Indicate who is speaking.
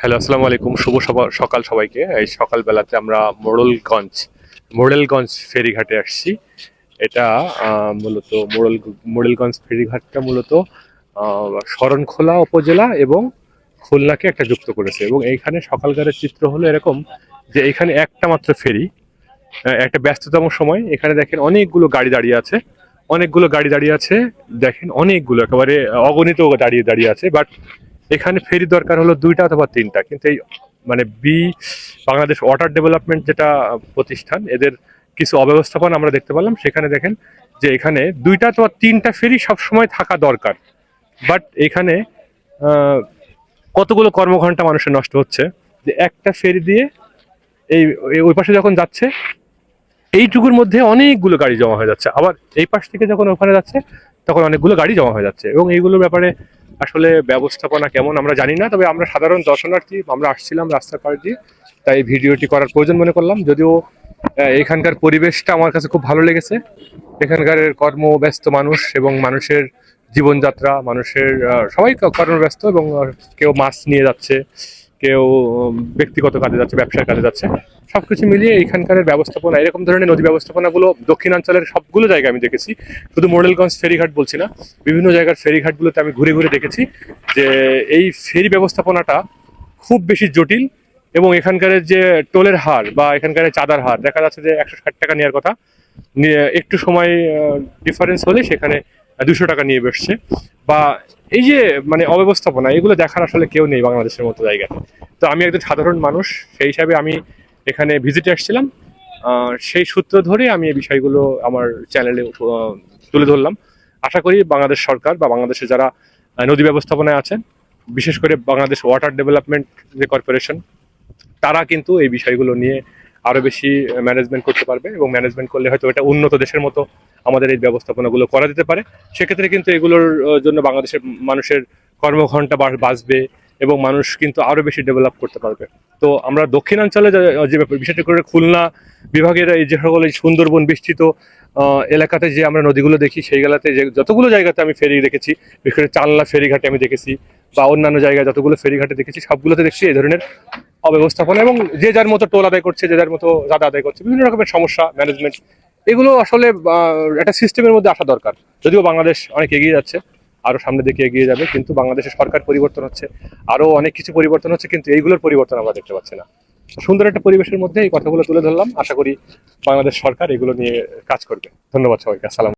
Speaker 1: Hello, আসসালামু আলাইকুম। শুভ সকাল সবাইকে। এই সকালবেলাতে আমরা মোড়েলগঞ্জ ফেরিঘাটে আসছি। এটা মূলত মোড়েলগঞ্জ ফেরিঘাটটা মূলত শরণখোলা উপজেলা এবং খুলনাকে একটা যুক্ত করেছে। এবং এইখানে সকালকারের চিত্র হলো এরকম যে এখানে একটা মাত্র ফেরি। একটা ব্যস্ততম সময় এখানে দেখেন অনেকগুলো গাড়ি দাঁড়িয়ে আছে। দেখেন অনেকগুলো একেবারে অগণিত দাঁড়িয়ে দাঁড়িয়ে আছে। বাট এখানে ফেরি দরকার হলো দুইটা অথবা তিনটা, কিন্তু এই মানে বাংলাদেশ ওয়াটার ডেভেলপমেন্ট যেটা প্রতিষ্ঠান, এদের কিছু অব্যবস্থাপনা আমরা দেখতে পেলাম। সেখানে দেখেন যে এখানে দুইটা অথবা তিনটা ফেরি সবসময় থাকা দরকার। বাট এখানে আহ, কতগুলো কর্মঘন্টা মানুষের নষ্ট হচ্ছে যে একটা ফেরি দিয়ে এই ওই পাশে যখন যাচ্ছে এইটুকুর মধ্যে অনেকগুলো গাড়ি জমা হয়ে যাচ্ছে, আবার এই পাশ থেকে যখন ওখানে যাচ্ছে তখন অনেকগুলো গাড়ি জমা হয়ে যাচ্ছে। এবং এইগুলোর ব্যাপারে আসলে ব্যবস্থাপনা কেমন আমরা জানি না, তবে আমরা সাধারণ দর্শনার্থী, আমরা আসছিলাম রাস্তার পাশ দিয়ে, তাই ভিডিওটি করার প্রয়োজন মনে করলাম। যদিও এখানকার পরিবেশটা আমার কাছে খুব ভালো লেগেছে। এখানকার কর্মব্যস্ত মানুষ এবং মানুষের জীবনযাত্রা, মানুষের সবাই কর্মব্যস্ত, এবং কেউ মাছ নিয়ে যাচ্ছে, কেউ ব্যক্তিগত কাজে যাচ্ছে, ব্যবসার কাজে যাচ্ছে। সবকিছু মিলিয়ে এখানকার ব্যবস্থাপনা, এরকম ধরনের নদী ব্যবস্থাপনাগুলো দক্ষিণাঞ্চলের সবগুলো জায়গায় আমি দেখেছি। শুধু মোড়েলগঞ্জ ফেরিঘাট বলছি না, বিভিন্ন জায়গার ফেরিঘাটগুলোতে আমি ঘুরে ঘুরে দেখেছি যে এই ফেরি ব্যবস্থাপনাটা খুব বেশি জটিল। এবং এখানকার যে টোলের হার বা এখানকার চাঁদার হার, দেখা যাচ্ছে যে 160 টাকা নেওয়ার কথা, নিয়ে একটু সময় ডিফারেন্স হলে সেখানে 200 টাকা নিয়ে বসছে। বা এই যে মানে অব্যবস্থাপনা, এগুলো দেখার আসলে কেউ নেই বাংলাদেশের মতো জায়গায়। তো আমি একজন সাধারণ মানুষ, সেই হিসাবে আমি এখানে ভিজিটে আসছিলাম। সেই সূত্র ধরে আমি এই বিষয়গুলো আমার চ্যানেলে তুলে ধরলাম। আশা করি বাংলাদেশ সরকার বা বাংলাদেশে যারা নদী ব্যবস্থাপনায় আছেন, বিশেষ করে বাংলাদেশ ওয়াটার ডেভেলপমেন্ট যে কর্পোরেশন, তারা কিন্তু এই বিষয়গুলো নিয়ে আরো বেশি ম্যানেজমেন্ট করতে পারবে। এবং ম্যানেজমেন্ট করলে হয়তো এটা উন্নত দেশের মতো আমাদের এই ব্যবস্থাপনাগুলো করা যেতে পারে। সেক্ষেত্রে কিন্তু এগুলোর জন্য বাংলাদেশের মানুষের কর্মঘণ্টা বাঁচবে এবং মানুষ কিন্তু আরো বেশি ডেভেলপ করতে পারবে। তো আমরা দক্ষিণাঞ্চলে যে বিশেষ করে খুলনা বিভাগের এই যে সকল এই সুন্দরবন বিস্তৃত এলাকাতে যে আমরা নদীগুলো দেখি, সেইগুলোতে যে যতগুলো জায়গাতে আমি ফেরি দেখেছি, বিশেষ করে চালনা ফেরিঘাটে আমি দেখেছি বা অন্যান্য জায়গায় যতগুলো ফেরিঘাটে দেখেছি, সবগুলোতে দেখছি এই ধরনের অব্যবস্থাপনা। এবং যে যার মতো টোল আদায় করছে, যে যার মতো চাঁদা আদায় করছে, বিভিন্ন রকমের সমস্যা ম্যানেজমেন্ট, এগুলো আসলে একটা সিস্টেমের মধ্যে আসা দরকার। যদিও বাংলাদেশ অনেক এগিয়ে যাচ্ছে, আরো সামনের দিকে এগিয়ে যাবে, কিন্তু বাংলাদেশের সরকার পরিবর্তন হচ্ছে, আরো অনেক কিছু পরিবর্তন হচ্ছে, কিন্তু এইগুলোর পরিবর্তন আমরা দেখতে পাচ্ছি না। সুন্দর একটা পরিবেশের মধ্যে এই কথাগুলো তুলে ধরলাম। আশা করি বাংলাদেশ সরকার এগুলো নিয়ে কাজ করবে। ধন্যবাদ সবাইকে। আসসালাম।